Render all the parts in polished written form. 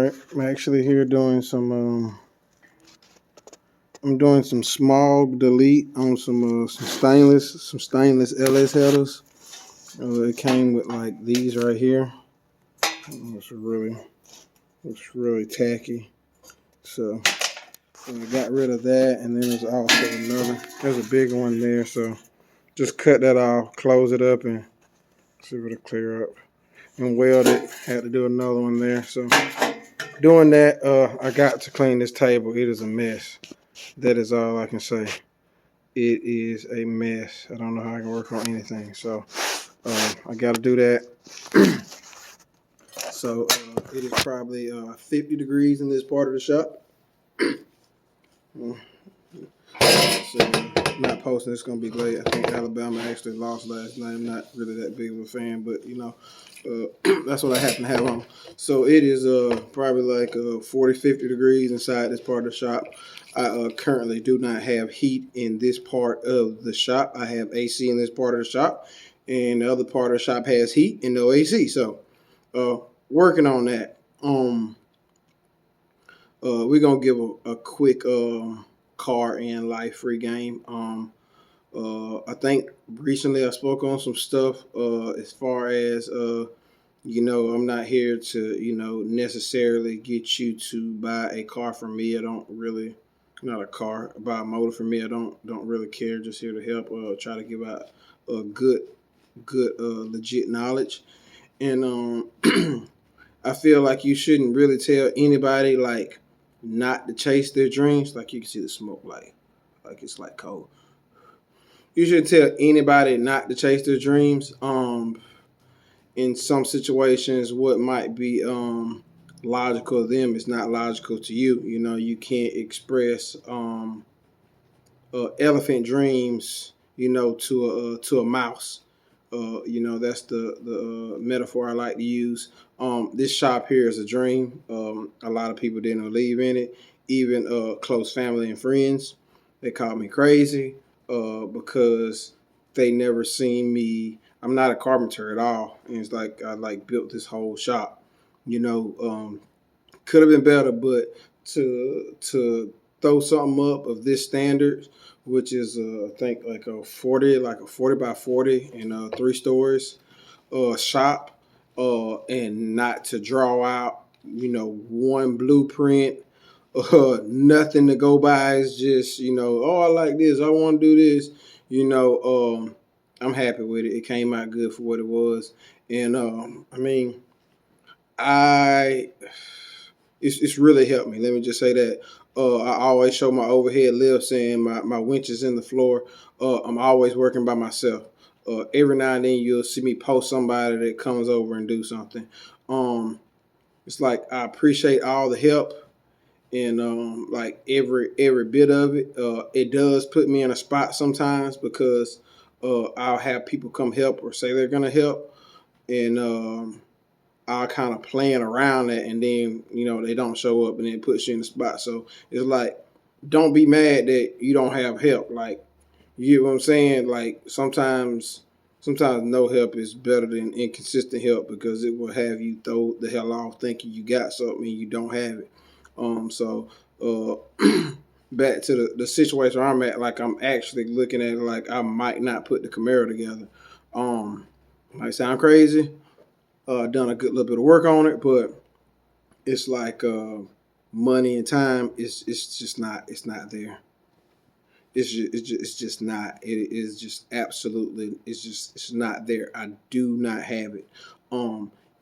right, I'm actually here doing I'm doing some smog delete on some stainless LS headers. It came with like these right here. It's really tacky. So I got rid of that, and then there's also there's a bigger one there. So just cut that off, close it up, and see if it'll clear up. And weld it. Had to do another one there. So doing that, I got to clean this table. It is a mess. That is all I can say. It is a mess. I don't know how I can work on anything. So I got to do that. So it is probably 50 degrees in this part of the shop. So I'm not posting. It's gonna be late. I think Alabama actually lost last night. I'm not really that big of a fan, but that's what I happen to have on. So it is probably like 40, 50 degrees inside this part of the shop. I currently do not have heat in this part of the shop. I have AC in this part of the shop, and the other part of the shop has heat and no AC. So working on that. We're gonna give a quick car and life free game. I think recently I spoke on some stuff as far as I'm not here to necessarily get you to buy a car from me. I don't really not a car buy a motor from me. I don't really care. Just here to help. Try to give out a good legit knowledge, and I feel like you shouldn't really tell anybody like not to chase their dreams. Like you can see the smoke, like it's like cold. You shouldn't tell anybody not to chase their dreams. In some situations, what might be logical to them is not logical to you. You know, you can't express elephant dreams, to a mouse. That's the metaphor I like to use. This shop here is a dream. A lot of people didn't believe in it. Even close family and friends, they called me crazy because they never seen me. I'm not a carpenter at all, and it's like I like built this whole shop. Could have been better, but to throw something up of this standard, which is I think like a 40 by 40 and 3 stories shop, and not to draw out one blueprint, nothing to go by. It's just oh, I like this, I want to do this. I'm happy with it. It came out good for what it was, and I mean, I it's really helped me. Let me just say that. I always show my overhead lift saying my winch is in the floor. I'm always working by myself. Every now and then you'll see me post somebody that comes over and do something. It's like I appreciate all the help and like every bit of it. It does put me in a spot sometimes because I'll have people come help or say they're gonna help, and I'll kind of plan around that, and then they don't show up, and then it puts you in the spot. So it's like, don't be mad that you don't have help. Like, you know what I'm saying? Like sometimes no help is better than inconsistent help because it will have you throw the hell off thinking you got something and you don't have it. So back to the situation I'm at, like I'm actually looking at it like I might not put the Camaro together. Might sound crazy. Done a good little bit of work on it, but it's like money and time. It's just not. It's not there. It's just not. It is just absolutely. It's not there. I do not have it.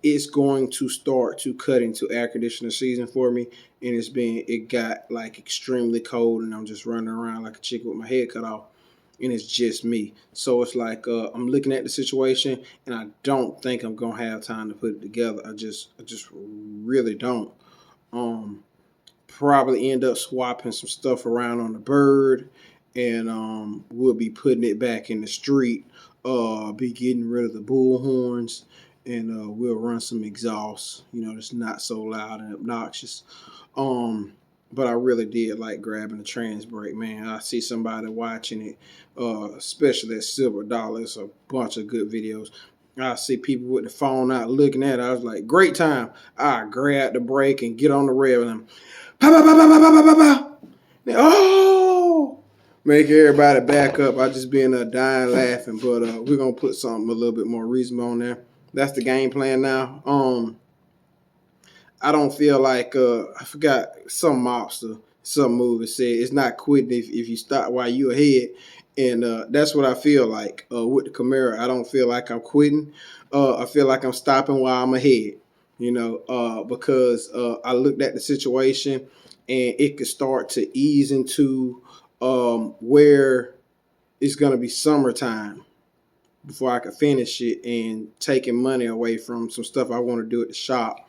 It's going to start to cut into air conditioner season for me, and it got like extremely cold, and I'm just running around like a chicken with my head cut off, and it's just me. So it's like I'm looking at the situation, and I don't think I'm gonna have time to put it together. I just really don't. Um, Probably end up swapping some stuff around on the bird, and we'll be putting it back in the street. Be getting rid of the bull horns, and we'll run some exhaust. That's not so loud and obnoxious. Um, but I really did like grabbing the trans brake, man. I see somebody watching it, especially at Silver Dollar. It's a bunch of good videos. I see people with the phone out looking at it. I was like, great time. I grab the brake and get on the rail and I'm pow, pow, pow, pow, pow, pow, pow, pow. Oh, make everybody back up. I just been dying laughing, but we're gonna put something a little bit more reasonable on there. That's the game plan now. I don't feel like I forgot some mobster, some movie said it's not quitting if you stop while you ahead, and that's what I feel like with the Camaro. I don't feel like I'm quitting. I feel like I'm stopping while I'm ahead. Because I looked at the situation and it could start to ease into where it's gonna be summertime before I could finish it and taking money away from some stuff I want to do at the shop.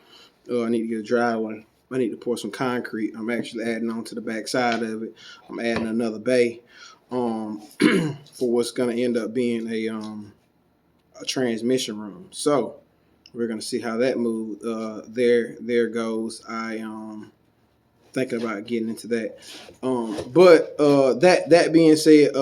I need to get a driveway. I need to pour some concrete. I'm actually adding on to the back side of it. I'm adding another bay for what's going to end up being a transmission room. So we're going to see how that moves. There goes. I thinking about getting into that. But that being said,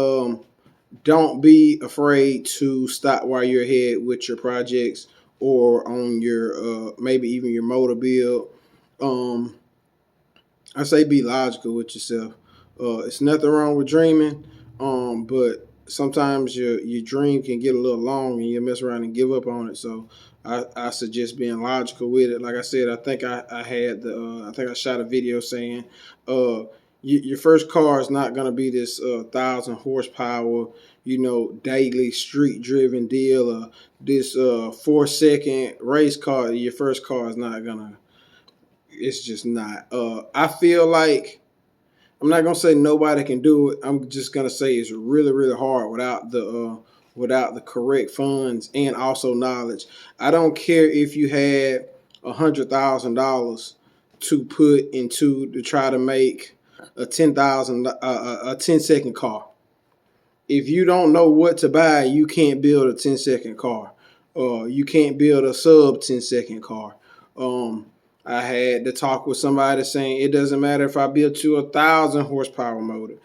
don't be afraid to stop while you're ahead with your projects or on your maybe even your motor build. I say be logical with yourself. It's nothing wrong with dreaming, but sometimes your dream can get a little long and you mess around and give up on it. So I suggest being logical with it. Like I said, I think I had I think I shot a video saying your first car is not going to be this 1,000 horsepower, daily street driven deal, or this 4-second race car. Your first car is not gonna. It's just not. I feel like I'm not gonna say nobody can do it. I'm just gonna say it's really, really hard without the correct funds and also knowledge. I don't care if you had $100,000 to put into to try to make a 10-second car. If you don't know what to buy, you can't build a 10-second car. You can't build a sub 10-second car. I had to talk with somebody saying it doesn't matter if I build to 1,000 horsepower motor.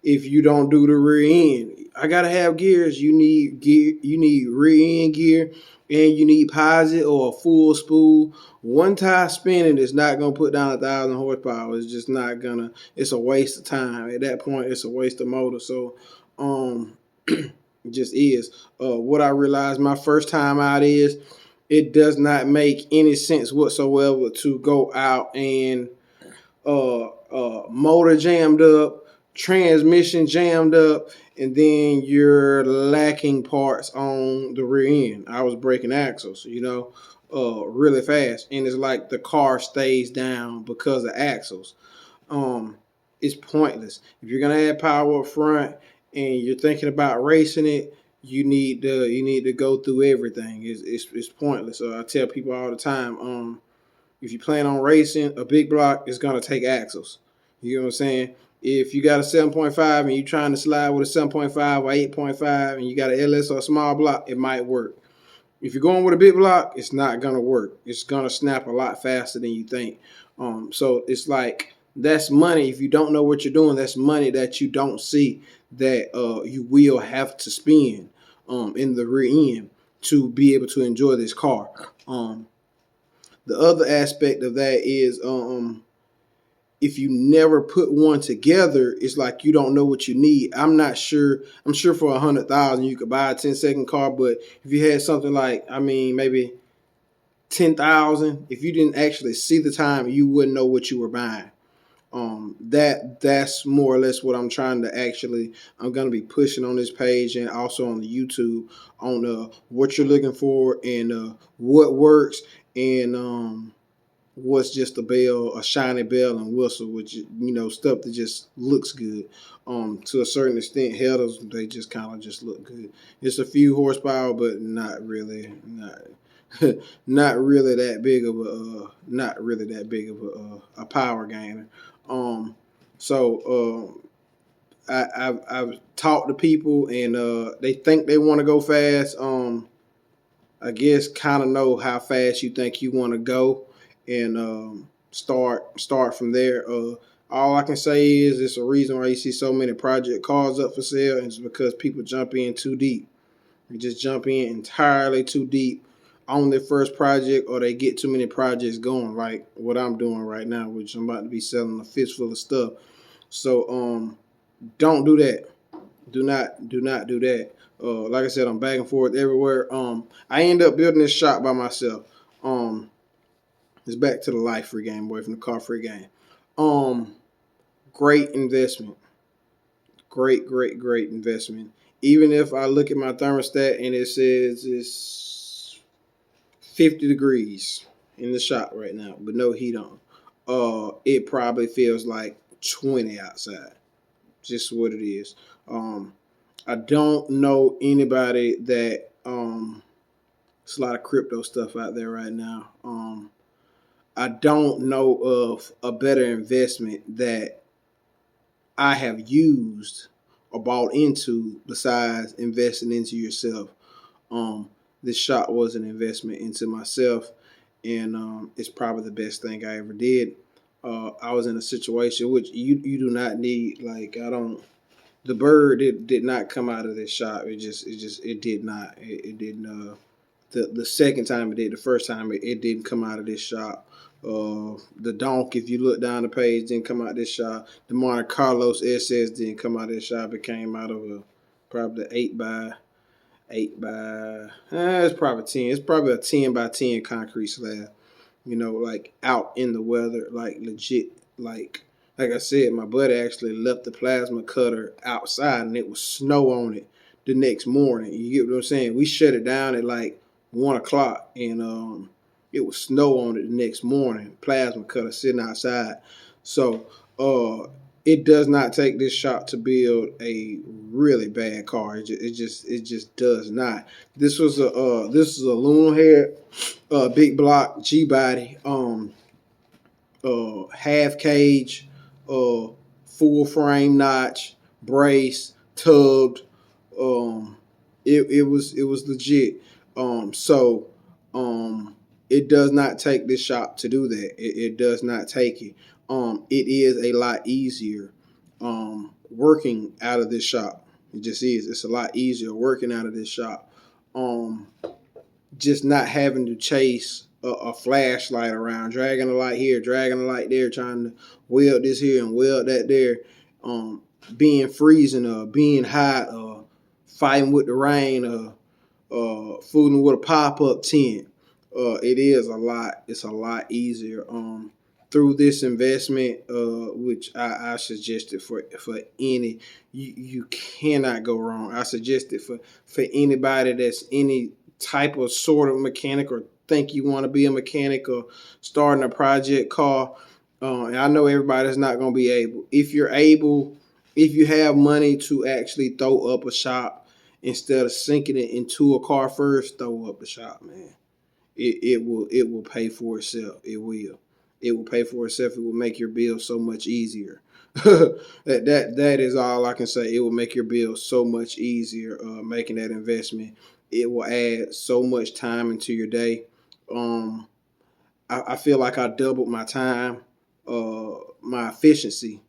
If you don't do the rear end, I gotta have gears. You need gear. You need rear end gear, and you need posit or a full spool. One tire spinning is not gonna put down 1,000 horsepower. It's just not gonna. It's a waste of time. At that point, it's a waste of motor. So, it just is. What I realized my first time out is it does not make any sense whatsoever to go out and motor jammed up, transmission jammed up, and then you're lacking parts on the rear end. I was breaking axles, really fast, and it's like the car stays down because of axles. It's pointless. If you're gonna add power up front and you're thinking about racing it, you need to go through everything. It's pointless. So I tell people all the time, if you plan on racing, a big block is gonna take axles. You know what I'm saying? If you got a 7.5 and you're trying to slide with a 7.5 or 8.5 and you got an LS or a small block, it might work. If you're going with a big block, it's not gonna work. It's gonna snap a lot faster than you think. So it's like that's money. If you don't know what you're doing, that's money that you don't see that you will have to spend in the rear end to be able to enjoy this car. The other aspect of that is if you never put one together, it's like you don't know what you need. I'm not sure. I'm sure for 100,000 you could buy a 10-second car, but if you had something like, maybe 10,000, if you didn't actually see the time, you wouldn't know what you were buying. That's more or less what I'm trying to I'm going to be pushing on this page and also on the YouTube on what you're looking for and what works and what's just a shiny bell and whistle, which stuff that just looks good. To a certain extent, headers, they just kind of just look good. It's a few horsepower, but not really not really that big of a power gainer. I've talked to people and they think they want to go fast. I guess kind of know how fast you think you want to go and start from there. All I can say is it's a reason why you see so many project cars up for sale, and it's because people jump in too deep. They just jump in entirely too deep on their first project, or they get too many projects going, like what I'm doing right now, which I'm about to be selling a fistful of stuff. So don't do that. Do not do that. Like I said, I'm back and forth everywhere. I end up building this shop by myself. It's back to the life free game, away from the car free game. Um, Great investment. Great investment. Even if I look at my thermostat and it says it's 50 degrees in the shop right now with no heat on, it probably feels like 20 outside. Just what it is. I don't know anybody that there's a lot of crypto stuff out there right now. I don't know of a better investment that I have used or bought into besides investing into yourself. Um, this shop was an investment into myself, and it's probably the best thing I ever did. I was in a situation which you do not need. Like I don't. The bird did not come out of this shop. It did not. It didn't. The second time it did. The first time it didn't come out of this shop. The donk, if you look down the page, didn't come out of this shop. The Monte Carlos SS didn't come out of this shop. It came out of a probably 8 by 8 by. It's probably 10. It's probably a 10 by 10 concrete slab. Like out in the weather, like legit, like I said, my buddy actually left the plasma cutter outside and it was snow on it the next morning. You get what I'm saying? We shut it down at like 1 o'clock and it was snow on it the next morning. Plasma cutter sitting outside. So it does not take this shop to build a really bad car. It just does not. This is a Luna head, big block G body, half cage, full frame notch, brace, tubbed. It was legit. So it does not take this shop to do that. It does not take it. It is a lot easier working out of this shop. It just is. It's a lot easier working out of this shop. Just not having to chase a flashlight around, dragging a light here, dragging a light there, trying to weld this here and weld that there, being freezing or being hot or fighting with the rain or fooling with a pop-up tent. It is a lot. It's a lot easier. Through this investment, which I suggested for any, you cannot go wrong. I suggest it for anybody that's any type of sort of mechanic or think you want to be a mechanic or starting a project car. And I know everybody's not going to be able. If you're able, if you have money to actually throw up a shop instead of sinking it into a car first, throw up the shop, man. It will pay for itself. It will. It will pay for itself. It will make your bill so much easier. That is all I can say. It will make your bill so much easier. Making that investment, it will add so much time into your day. Um, I feel like I doubled my time, my efficiency.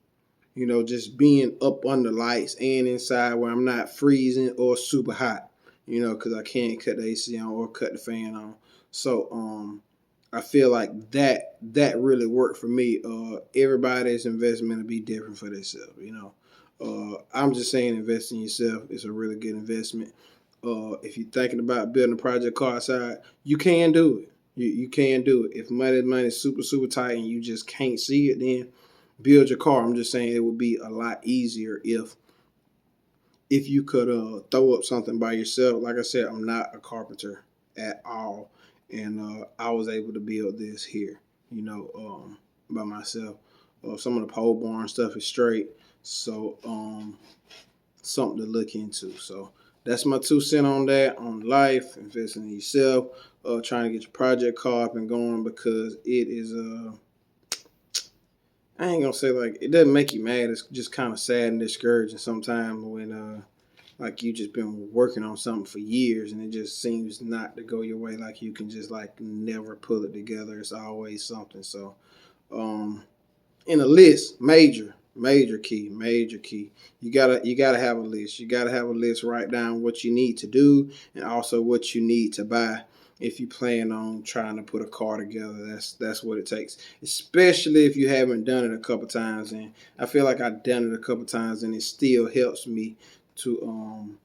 Just being up under lights and inside where I'm not freezing or super hot. Because I can't cut the AC on or cut the fan on. So I feel like that really worked for me. Everybody's investment will be different for themselves. I'm just saying invest in yourself is a really good investment. If you're thinking about building a project car outside, you can do it. You can do it. If money is super tight and you just can't see it, then build your car. I'm just saying it would be a lot easier if you could throw up something by yourself. Like I said, I'm not a carpenter at all, and I was able to build this here, by myself. Some of the pole barn stuff is straight, so something to look into. So that's my 2 cents on that, on life, investing in yourself, trying to get your project car up and going, because it is I ain't gonna say like it doesn't make you mad. It's just kind of sad and discouraging sometimes when like you just been working on something for years and it just seems not to go your way. Like you can just like never pull it together. It's always something. So in a list, major Major key, major key. You gotta have a list. You gotta have a list. Write down what you need to do and also what you need to buy if you plan on trying to put a car together. That's what it takes. Especially if you haven't done it a couple times. And I feel like I've done it a couple times and it still helps me to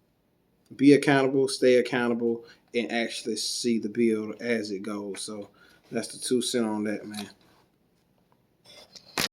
be accountable, stay accountable, and actually see the build as it goes. So that's the 2 cents on that, man.